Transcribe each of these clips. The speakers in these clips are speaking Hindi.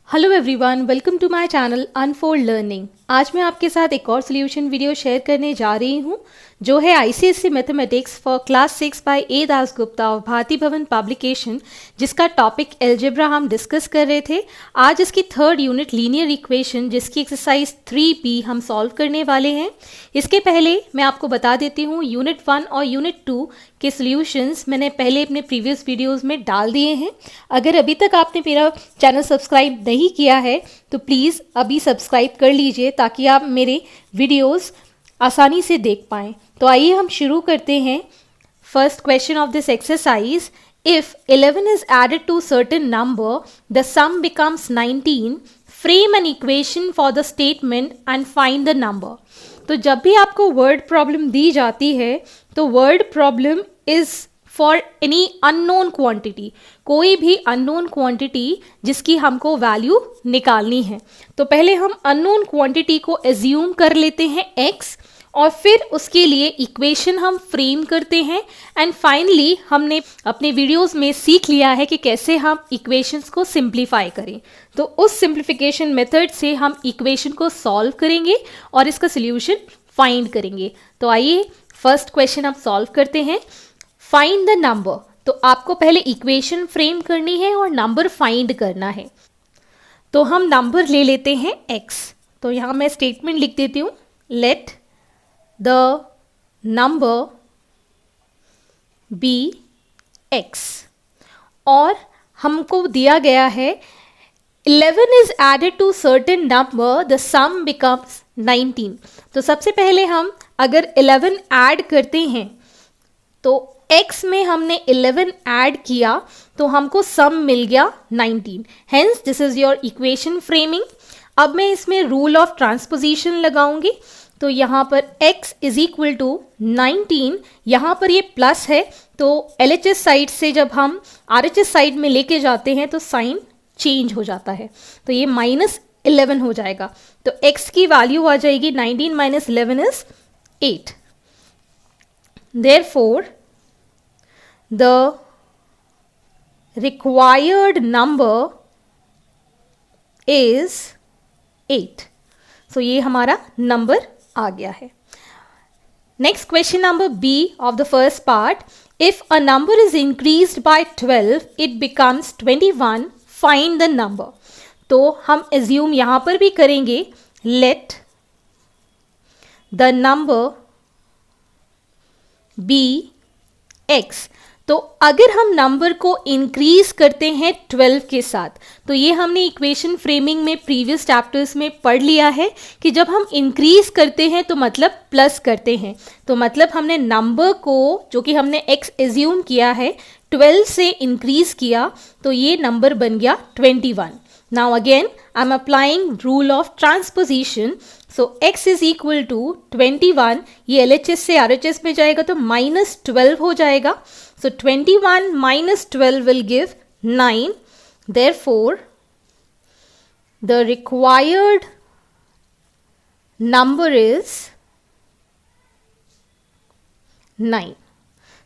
Hello everyone, welcome to my channel unfold learning. आज मैं आपके साथ एक और सोल्यूशन वीडियो शेयर करने जा रही हूँ जो है ICSE mathematics for class 6 by A Dasgupta of Bharati Bhavan publication, जिसका टॉपिक एल्जेब्रा हम डिस्कस कर रहे थे। आज इसकी थर्ड यूनिट लीनियर इक्वेशन जिसकी एक्सरसाइज 3B हम सॉल्व करने वाले हैं। इसके पहले मैं आपको बता देती हूँ यूनिट 1 और यूनिट 2 के सॉल्यूशंस मैंने पहले अपने प्रीवियस वीडियोस में डाल दिए हैं। अगर अभी तक आपने मेरा चैनल सब्सक्राइब नहीं किया है तो प्लीज़ अभी सब्सक्राइब कर लीजिए ताकि आप मेरे वीडियोस आसानी से देख पाएँ। तो आइए हम शुरू करते हैं। First question of this exercise, if 11 is added to certain number, the sum becomes 19. Frame an equation for the statement and find the number. तो जब भी आपको वर्ड प्रॉब्लम दी जाती है तो word problem is for any unknown quantity, कोई भी अननोन क्वांटिटी जिसकी हमको वैल्यू निकालनी है। तो पहले हम अननोन क्वांटिटी को एज्यूम कर लेते हैं x, और फिर उसके लिए इक्वेशन हम फ्रेम करते हैं। एंड फाइनली हमने अपने वीडियोस में सीख लिया है कि कैसे हम इक्वेशंस को सिंप्लीफाई करें। तो उस सिंप्लीफिकेशन मेथड से हम इक्वेशन को सॉल्व करेंगे और इसका सॉल्यूशन फाइंड करेंगे। तो आइए फर्स्ट क्वेश्चन हम सॉल्व करते हैं। Find the number. तो आपको पहले इक्वेशन फ्रेम करनी है और नंबर फाइंड करना है। तो हम नंबर ले लेते हैं x। तो यहाँ मैं स्टेटमेंट लिख देती हूँ, late the number be x, और हमको दिया गया है 11 is added to certain number, the sum becomes 19। तो सबसे पहले हम अगर 11 ऐड करते हैं तो x में हमने 11 ऐड किया तो हमको सम मिल गया 19। Hence this is your equation framing. अब मैं इसमें रूल ऑफ ट्रांसपोजिशन लगाऊंगी। तो यहाँ पर x इज इक्वल टू 19, यहाँ पर ये प्लस है तो LHS साइड से जब हम RHS साइड में लेके जाते हैं तो साइन चेंज हो जाता है, तो ये -11 हो जाएगा। तो x की वैल्यू आ जाएगी 19 minus 11 is 8। Therefore the required number is 8। So ये हमारा नंबर आ गया है। Next question number B of the first part, if a number is increased by 12 it becomes 21, find the number. तो हम एज्यूम यहां पर भी करेंगे, let the number be x। तो अगर हम नंबर को इंक्रीज करते हैं 12 के साथ, तो ये हमने इक्वेशन फ्रेमिंग में प्रीवियस चैप्टर्स में पढ़ लिया है कि जब हम इंक्रीज करते हैं तो मतलब प्लस करते हैं। तो मतलब हमने नंबर को, जो कि हमने x एज्यूम किया है, 12 से इंक्रीज किया तो ये नंबर बन गया 21। Now again I am applying rule of transposition. So x is equal to 21, ये LHS से RHS में जाएगा तो -12 हो जाएगा। So 21 minus 12 will give 9. Therefore, the required number is 9.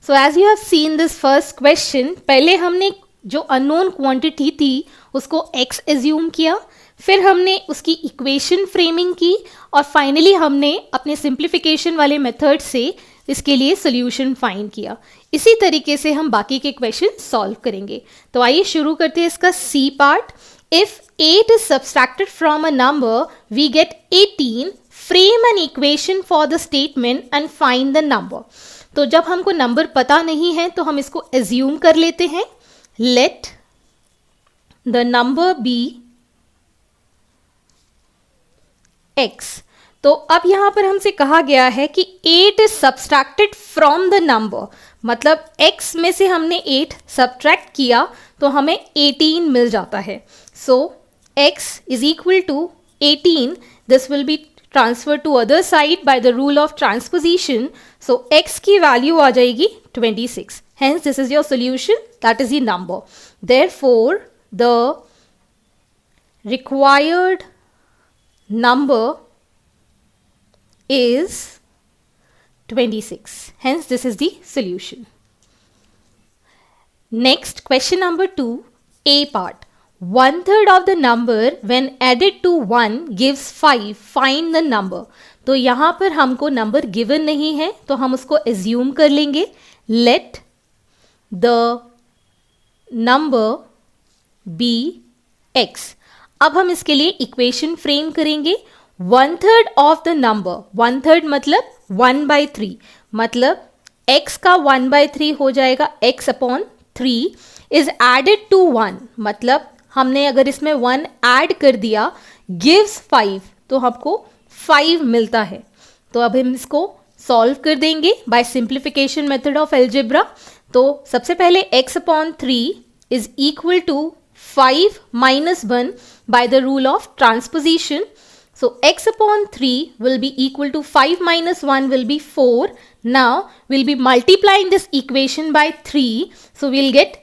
So as you have seen this first question, पहले हमने जो unknown quantity थी उसको x assume किया, फिर हमने उसकी इक्वेशन फ्रेमिंग की और फाइनली हमने अपने सिंप्लीफिकेशन वाले मेथड से इसके लिए सोल्यूशन फाइंड किया। इसी तरीके से हम बाकी के क्वेश्चन सॉल्व करेंगे। तो आइए शुरू करते हैं इसका C part. If 8 is subtracted from a number we get 18, frame an equation for the statement and find the number. तो जब हमको नंबर पता नहीं है तो हम इसको एज्यूम कर लेते हैं, let the number be x। तो अब यहां पर हमसे कहा गया है कि 8 is subtracted from the number, मतलब x में से हमने 8 सब्ट्रैक्ट किया तो हमें 18 मिल जाता है। So x is equal to 18, this will be transfer to other side by the rule of transposition. So x की वैल्यू आ जाएगी 26। Hence this is your solution, that is the number. Therefore the required number is 26. Hence this is the solution. Next question number 2, A part. 1/3 of the number when added to 1 gives 5. Find the number. तो यहाँ पर हमको नंबर गिवन नहीं है तो हम उसको एज्यूम कर लेंगे. Let the number be x. अब हम इसके लिए इक्वेशन फ्रेम करेंगे. 1/3 ऑफ द नंबर, 1/3 मतलब 1/3, मतलब x का 1/3 हो जाएगा x upon 3 is added to 1, मतलब हमने अगर इसमें 1 ऐड कर दिया, गिव्स 5, तो हमको 5 मिलता है. तो अब हम इसको सॉल्व कर देंगे by simplification method of algebra. तो सबसे पहले x upon 3 is equal to 5 minus 1 by the rule of transposition. So x upon 3 will be equal to 5 minus 1 will be 4. Now we'll be multiplying this equation by 3. So we'll get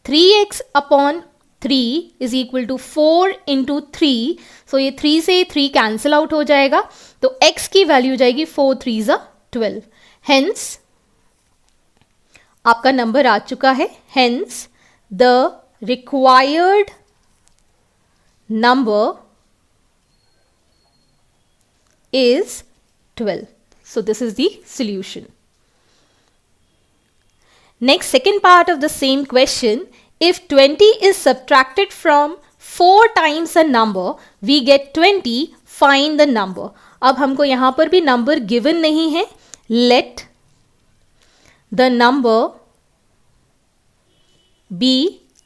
3x upon 3 is equal to 4 into 3. So ये 3 से 3 cancel out हो जाएगा. तो x की वैल्यू जाएगी 4 3s are 12. Hence आपका नंबर आ चुका है. Hence the required number is 12. So this is the solution. Next, second part of the same question. If 20 is subtracted from 4 times a number, we get 20. Find the number. अब हमको यहाँ पर भी नंबर गिवन नहीं है. Let the number be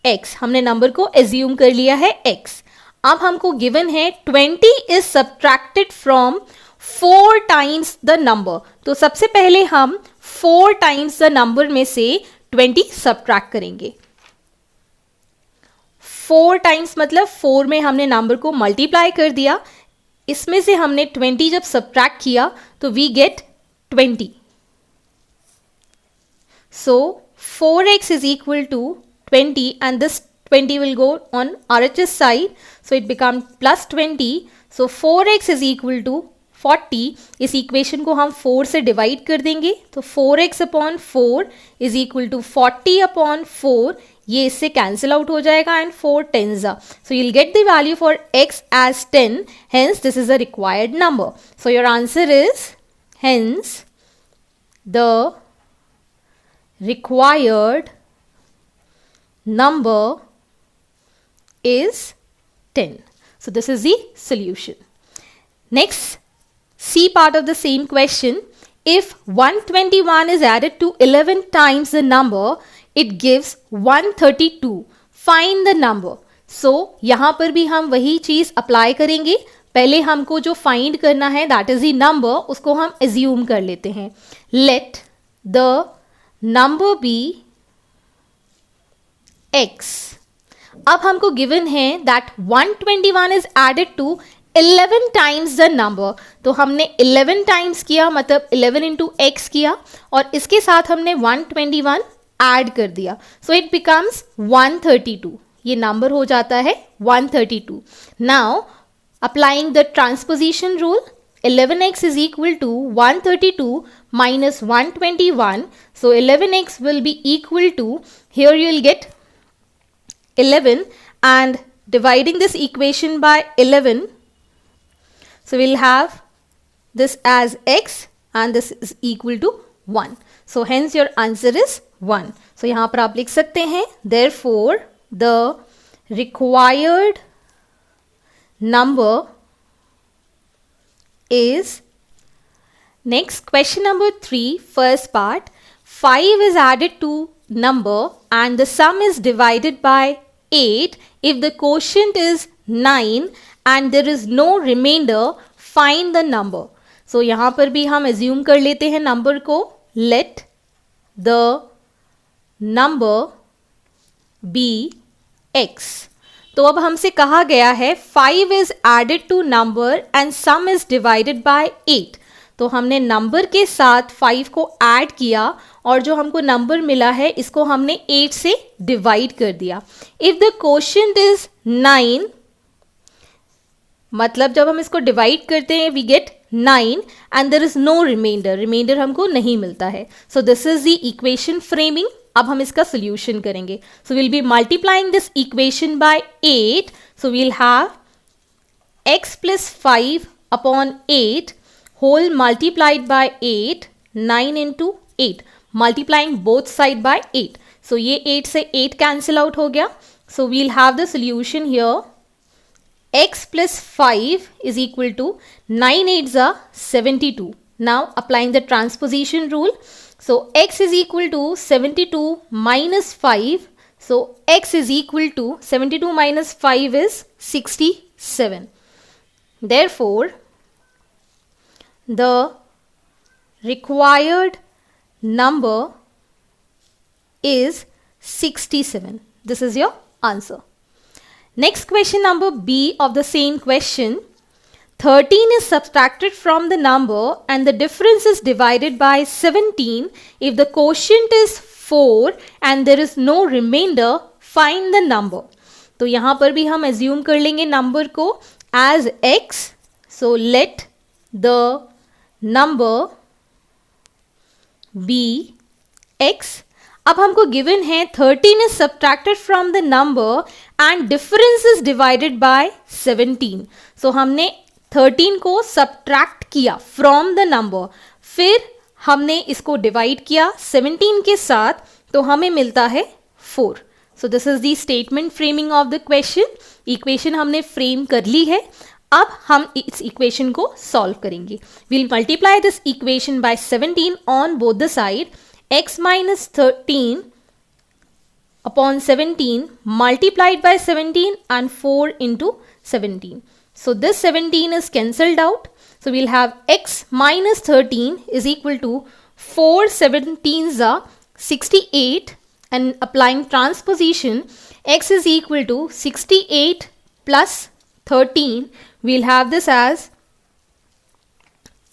x. हमने नंबर को एज्यूम कर लिया है x. अब हमको गिवन है 20 is subtracted from 4 times the number. तो सबसे पहले हम 4 टाइम्स द नंबर में से 20 सब्ट्रैक्ट करेंगे. 4 टाइम्स मतलब 4 में हमने नंबर को मल्टीप्लाई कर दिया, इसमें से हमने 20 जब सब्ट्रैक्ट किया तो we get 20. So 4x is equal to 20 and this 20 will go on RHS side, so it becomes plus 20. So 4x is equal to 40. इस इक्वेशन को हम 4 से डिवाइड कर देंगे तो 4x upon 4 is equal to 40 upon 4. ये इससे कैंसिल आउट हो जाएगा and 4 10s are. So you'll get the value for x as 10. Hence this is a required number. So your answer is hence the required number is 10. So this is the solution. Next, C part of the same question. If 121 is added to 11 times the number, it gives 132. Find the number. So यहाँ पर भी हम वही चीज़ अप्लाई करेंगे. पहले हमको जो फाइंड करना है दैट इज द नंबर, उसको हम एज्यूम कर लेते हैं. Let the number be x. अब हमको गिवन है that 121 is added to 11 times the number. तो हमने 11 टाइम्स किया मतलब 11 इंटू एक्स किया और इसके साथ हमने 121 ऐड कर दिया. So it becomes 132. ये नंबर हो जाता है 132. Now applying the transposition rule, 11x is equal to 132 minus 121. So 11x will be equal to, here you will get 11 and dividing this equation by 11, so we'll have this as x and this is equal to 1. So hence your answer is 1. So यहाँ पर आप लिख सकते हैं therefore the required number is. Next, question number 3, first part. 5 is added to number and the sum is divided by 8 if the quotient is 9 and there is no remainder. Find the number. So यहाँ पर भी हम assume कर लेते हैं नंबर को. Let the number be x. तो अब हमसे कहा गया है 5 is added to number and sum is divided by 8. तो हमने नंबर के साथ 5 को ऐड किया और जो हमको नंबर मिला है इसको हमने 8 से डिवाइड कर दिया. इफ द क्वोशिएंट इज 9, मतलब जब हम इसको डिवाइड करते हैं we get 9 and there is no remainder. Remainder हमको नहीं मिलता है. So this is the equation framing. अब हम इसका सोल्यूशन करेंगे. So will be multiplying this equation by 8. So will have x plus 5 upon 8 whole multiplied by 8, 9 into 8, multiplying both side by 8. So ये 8 से 8 cancel out हो गया. So we'll have the solution here. X plus 5 is equal to 9 8s are 72. Now applying the transposition rule. So x is equal to 72 minus 5. So x is equal to 72 minus 5 is 67. Therefore, the required number is 67. This is your answer. Next question number B of the same question. 13 is subtracted from the number and the difference is divided by 17. If the quotient is 4 and there is no remainder, find the number. तो यहाँ पर भी हम assume कर लेंगे number को as x. So let the number be x. अब हमको given है 13 is subtracted from the number and difference is divided by 17. So हमने 13 को subtract किया from the number, फिर हमने इसको divide किया 17 के साथ, तो हमें मिलता है 4. So this is the statement framing of the question. Equation हमने frame कर ली है. अब हम इस equation को solve करेंगे. We'll multiply this equation by 17 on both the side. X minus 13 upon 17 multiplied by 17 and 4 into 17. So this 17 is cancelled out. So we'll have x minus 13 is equal to 4 17s are 68, and applying transposition, x is equal to 68 plus 13. We'll have this as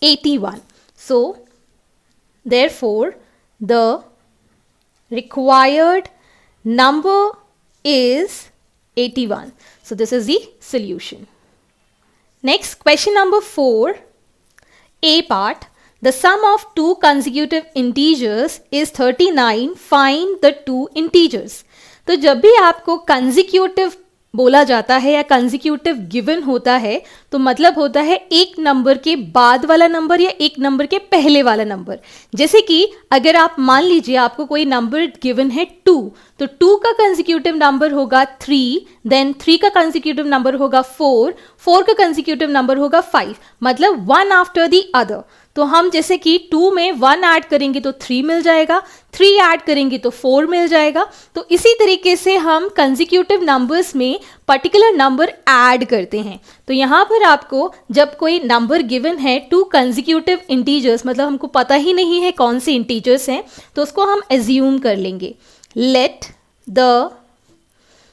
81. So therefore the required number is 81. So this is the solution. Next, question number 4, A part. The sum of two consecutive integers is 39. Find the two integers. तो जब भी आपको consecutive बोला जाता है या कंसेक्यूटिव गिवन होता है, तो मतलब होता है एक नंबर के बाद वाला नंबर या एक नंबर के पहले वाला नंबर. जैसे कि अगर आप मान लीजिए आपको कोई नंबर गिवन है 2, तो 2 का कंसेक्यूटिव नंबर होगा 3, देन 3 का कंसेक्यूटिव नंबर होगा 4, 4 का कंसेक्यूटिव नंबर होगा 5, मतलब वन आफ्टर द अदर. तो हम जैसे कि 2 में 1 ऐड करेंगे तो 3 मिल जाएगा, 3 ऐड करेंगे तो 4 मिल जाएगा. तो इसी तरीके से हम कंसेक्यूटिव नंबर्स में पर्टिकुलर नंबर ऐड करते हैं. तो यहाँ पर आपको जब कोई नंबर गिवन है 2 कंसेक्यूटिव इंटीजर्स, मतलब हमको पता ही नहीं है कौन से इंटीजर्स हैं, तो उसको हम एज्यूम कर लेंगे. Let the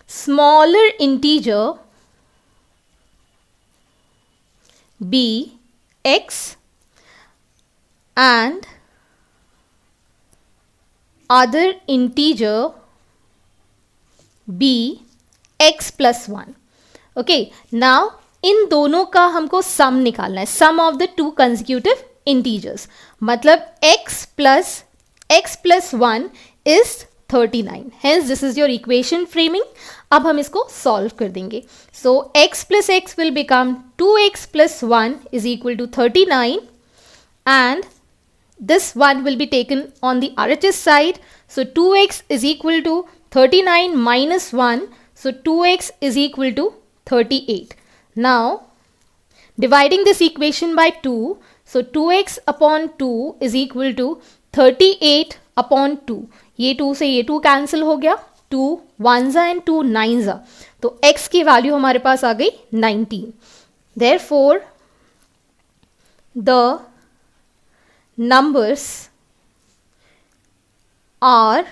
smaller integer be x and other integer be x plus 1. Okay, now इन दोनों का हमको सम निकालना है, sum of the two consecutive integers. मतलब x plus 1 is 39. Hence this is your equation framing. अब हम इसको सॉल्व कर देंगे. So x plus x will become 2x plus 1 is equal to 39, and this one will be taken on the RHS side. So 2x is equal to 39 minus 1. So 2x is equal to 38. Now dividing this equation by 2. So 2x upon 2 is equal to 38 upon 2. ये 2 से ये 2 कैंसिल हो गया. 2 1s and 2 9s. तो x की वैल्यू हमारे पास आ गई 19. Therefore the numbers are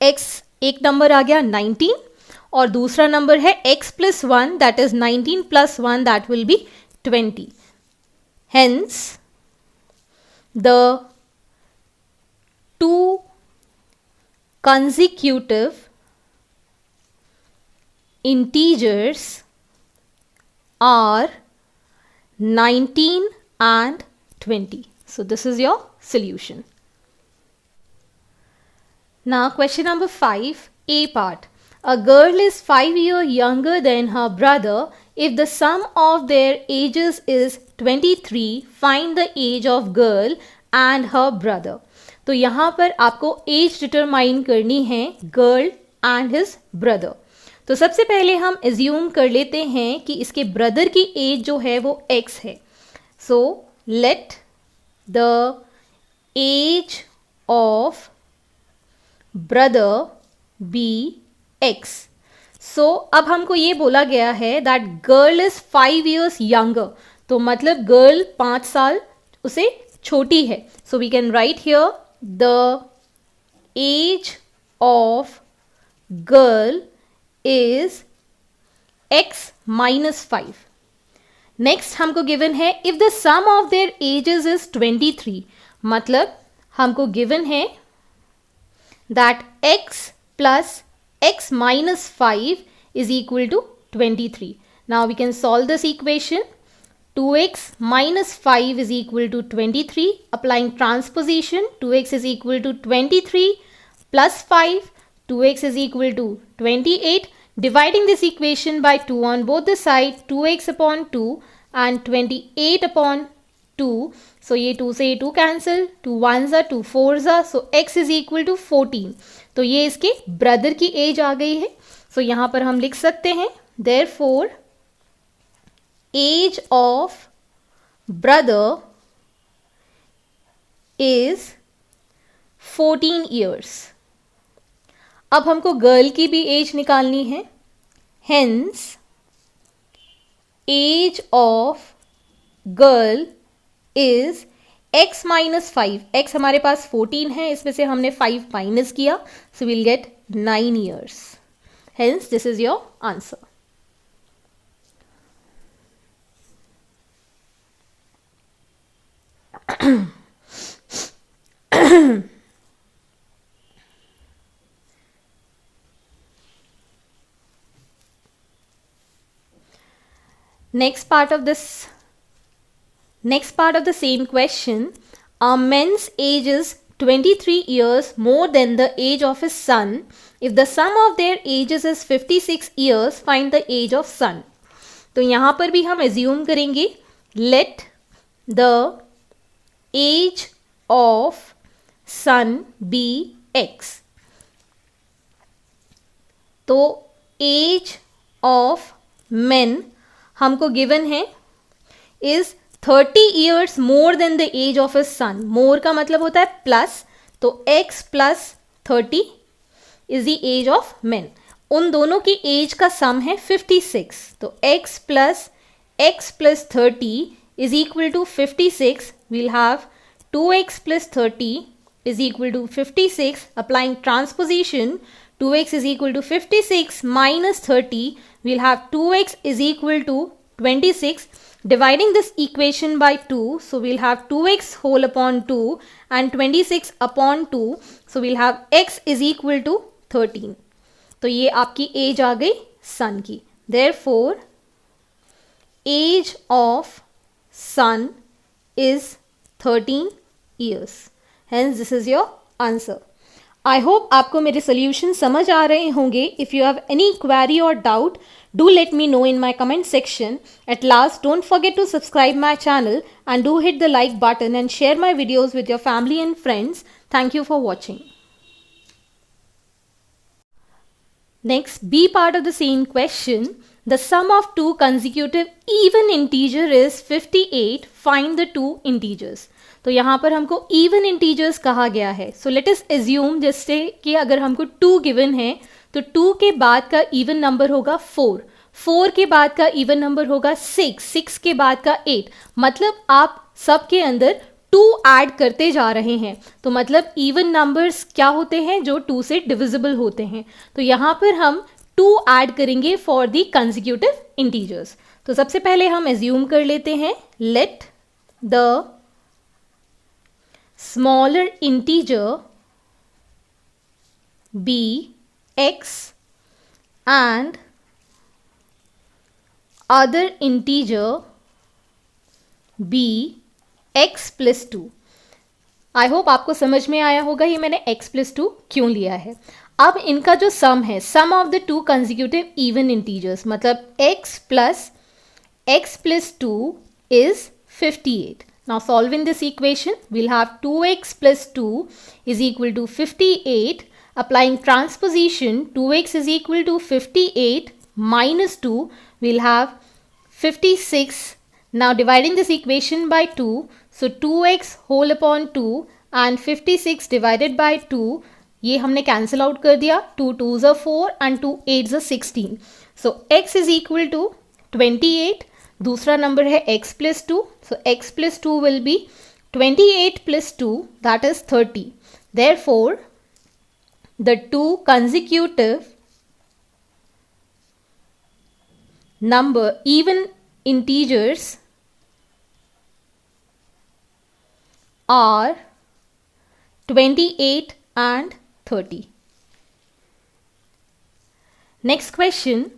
x, एक नंबर आ गया 19 और दूसरा नंबर है x plus 1, that is 19 plus 1, that will be 20. Hence the two consecutive integers are 19 and 20. So this is your solution. Now question number 5, A part. A girl is 5 years younger than her brother. If the sum of their ages is 23, find the age of girl and her brother. तो यहाँ पर आपको एज डिटरमाइन करनी है गर्ल एंड हिज ब्रदर. तो सबसे पहले हम एज्यूम कर लेते हैं कि इसके ब्रदर की एज जो है वो x है. So let the age of brother be x. So अब हमको ये बोला गया है that girl is 5 years younger. तो मतलब गर्ल 5 साल उसे छोटी है. So we can write here the age of girl is x -5. Next हमको गिवन है if the sum of their ages is 23. मतलब हमको गिवन है that x plus x minus 5 is equal to 23. Now we can solve this equation. 2x minus 5 is equal to 23. Applying transposition, 2x is equal to 23 plus 5, 2x is equal to 28. Dividing this equation by 2 on both the sides, 2x upon 2 and 28 upon 2. So ये 2 से 2 cancel, 2 1s are 2 4s are, so x is equal to 14. तो ये इसके ब्रदर की एज आ गई है. सो यहाँ पर हम लिख सकते हैं therefore age of brother is 14 years. अब हमको गर्ल की भी एज निकालनी है. Hence age of girl is x -5. x हमारे पास 14 है, इसमें से हमने 5 माइनस किया, so will get 9 years. Hence this is your answer. Next part of the same question. A man's age is 23 years more than the age of his son. If the sum of their ages is 56 years, find the age of son. तो यहाँ पर भी हम assume करेंगे let the age of son be x. तो age of men हमको गिवन है is 30 years more than the age of his son. More का मतलब होता है प्लस, तो x plus 30 is the age of men. उन दोनों की एज का सम है 56. तो x plus 30 is equal to 56. We'll have 2x plus 30 is equal to 56. Applying transposition, 2x is equal to 56 minus 30. We'll have 2x is equal to 26. Dividing this equation by 2, so we'll have 2x whole upon 2 and 26 upon 2. So we'll have x is equal to 13. तो ये आपकी एज आ गई सन की. Therefore, age of son is 13 years. Hence, this is your answer. I hope आपको मेरे solution समझ आ रहे होंगे. If you have any query or doubt, do let me know in my comment section. At last, don't forget to subscribe my channel and do hit the like button and share my videos with your family and friends. Thank you for watching. Next, B part of the same question. The sum of two consecutive even integer is 58. Find the two integers. तो यहाँ पर हमको even integers कहा गया है. So let us assume जैसे कि अगर हमको 2 given है तो 2 के बाद का even number होगा 4. 4 के बाद का even number होगा 6. 6 के बाद का 8. मतलब आप सबके अंदर 2 ऐड करते जा रहे हैं. तो मतलब even numbers क्या होते हैं जो 2 से divisible होते हैं. तो यहाँ पर हम 2 ऐड करेंगे for the consecutive integers. तो सबसे पहले हम assume कर लेते हैं let the smaller integer be x and other integer be x plus 2. I hope आपको समझ में आया होगा ये मैंने x+2 क्यों लिया है। अब इनका जो सम है, sum of the two consecutive even integers, मतलब x+2 is 58. Now solving this equation, we'll have 2x+2 is equal to 58. Applying transposition, 2x is equal to 58 minus 2, we'll have 56. Now dividing this equation by 2, so 2x whole upon 2 and 56 divided by 2, ये हमने cancel out कर दिया, 2 2s are 4 and 2 8s are 16. So x is equal to 28. दूसरा नंबर है x+2, so x+2 will be 28 plus 2, that is 30. Therefore, the two consecutive number even integers are 28 and 30. Next question.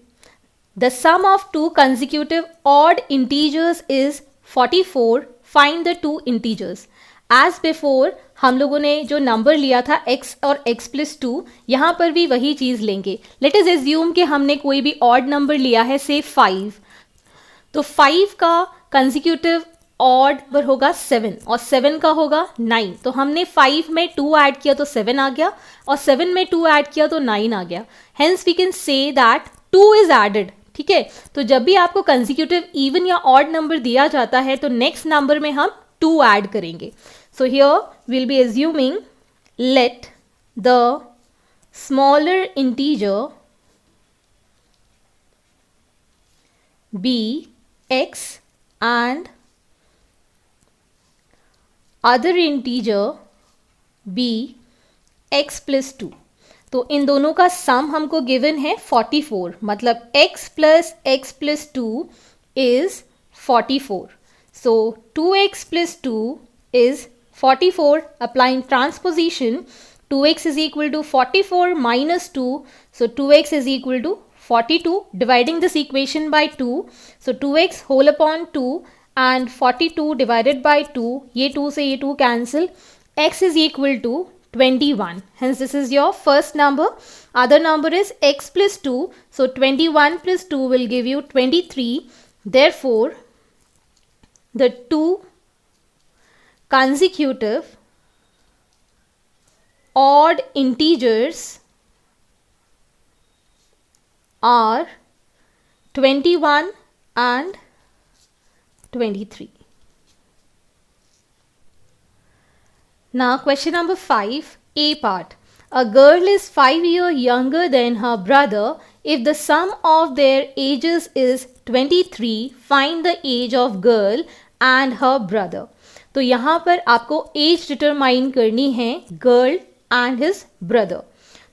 The sum of two consecutive odd integers is 44. Find the two integers. As before, हम लोगों ने जो नंबर लिया था x और x+2, यहाँ पर भी वही चीज़ लेंगे. Let us assume कि हमने कोई भी odd नंबर लिया है, say 5. तो 5 का consecutive odd नंबर होगा 7 और 7 का होगा 9. तो हमने 5 में 2 ऐड किया तो 7 आ गया और 7 में 2 ऐड किया तो 9 आ गया. Hence we can say that 2 is added. ठीक है, तो जब भी आपको कंसेक्यूटिव इवन या ऑड नंबर दिया जाता है तो नेक्स्ट नंबर में हम 2 ऐड करेंगे. So here will be assuming let the smaller integer be x and other integer be x+2. तो इन दोनों का सम हमको गिवन है 44, मतलब x plus x+2 is 44. So 2x plus 2 is 44. Applying transposition, 2x is equal to 44 minus 2. So 2x is equal to 42. Dividing this equation by 2. So 2x whole upon 2 and 42 divided by 2. ये 2 से ये 2 cancel. X is equal to 21. Hence this is your first number. Other number is x+2. So 21 plus 2 will give you 23. Therefore, the two consecutive odd integers are 21 and 23. Now question number 5, A part. A girl is 5 years younger than her brother. If the sum of their ages is 23, find the age of girl and her brother. तो यहाँ पर आपको एज डिटरमाइन करनी है गर्ल एंड हिज ब्रदर.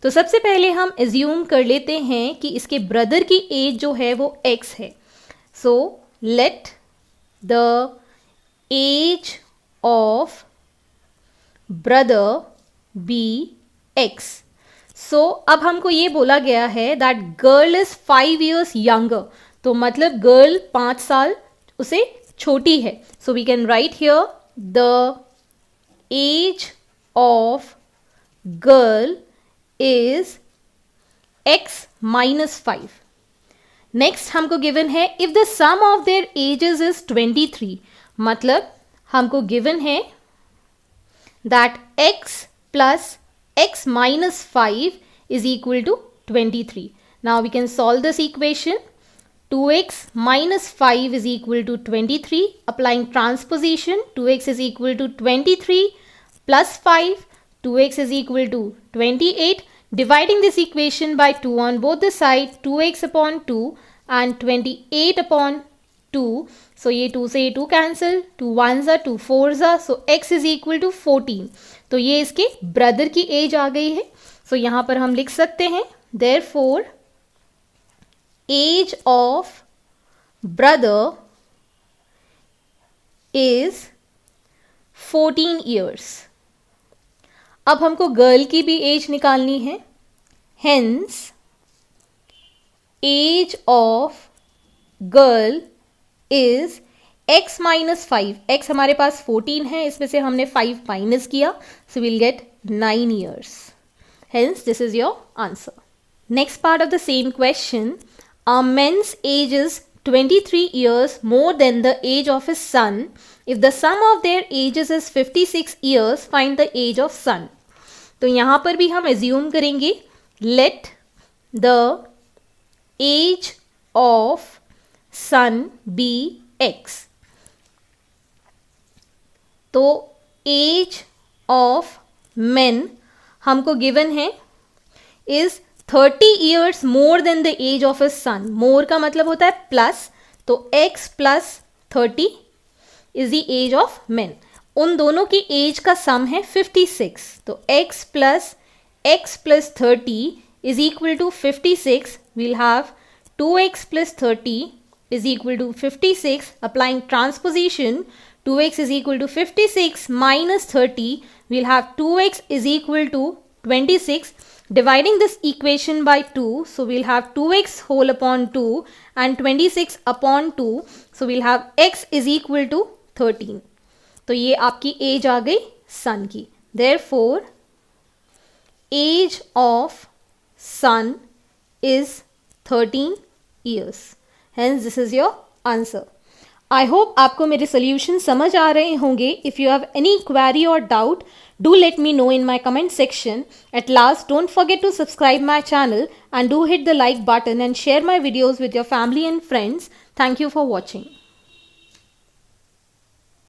तो सबसे पहले हम एज्यूम कर लेते हैं कि इसके ब्रदर की एज जो है वो x है. So let the age of brother be x. So अब हमको ये बोला गया है that girl is 5 years younger. तो मतलब girl 5 साल उसे छोटी है. So we can write here the age of girl is x minus 5. Next हमको given है if the sum of their ages is 23. मतलब हमको given है that x plus x minus 5 is equal to 23. Now we can solve this equation. 2x minus 5 is equal to 23. Applying transposition, 2x is equal to 23 plus 5. 2x is equal to 28. Dividing this equation by 2 on both the sides, 2x upon 2 and 28 upon 2. So ये 2 से ये 2 cancel, 2 1s are 2 4s are, so x is equal to 14. तो ये इसके ब्रदर की एज आ गई है. सो यहाँ पर हम लिख सकते हैं therefore age of brother is 14 years. अब हमको गर्ल की भी एज निकालनी है. Hence age of girl is x minus 5, x हमारे पास 14 है, इसमें से हमने 5 माइनस किया, so will get 9 years. Hence, this is your answer. Next part of the same question. A man's age is 23 years more than the age of his son. If the sum of their ages is 56 years, find the age of son. तो यहाँ पर भी हम assume करेंगे, let the age of son be x. तो age of men हमको गिवन है is 30 years more than the age of his son. More का मतलब होता है प्लस, तो x plus 30 is the age of men. उन दोनों की एज का सम है 56, तो x plus 30 is equal to 56. We'll have 2x plus 30 is equal to 56. Applying transposition, 2x is equal to 56 minus 30. We'll have 2x is equal to 26. Dividing this equation by 2, so we'll have 2x whole upon 2 and 26 upon 2. So we'll have x is equal to 13. तो ये आपकी एज आ गई सन की. Therefore, age of son is 13 years. Hence, this is your answer. I hope आपको मेरे solution समझ आ रहे होंगे. If you have any query or doubt, do let me know in my comment section. At last, don't forget to subscribe my channel and do hit the like button and share my videos with your family and friends. Thank you for watching.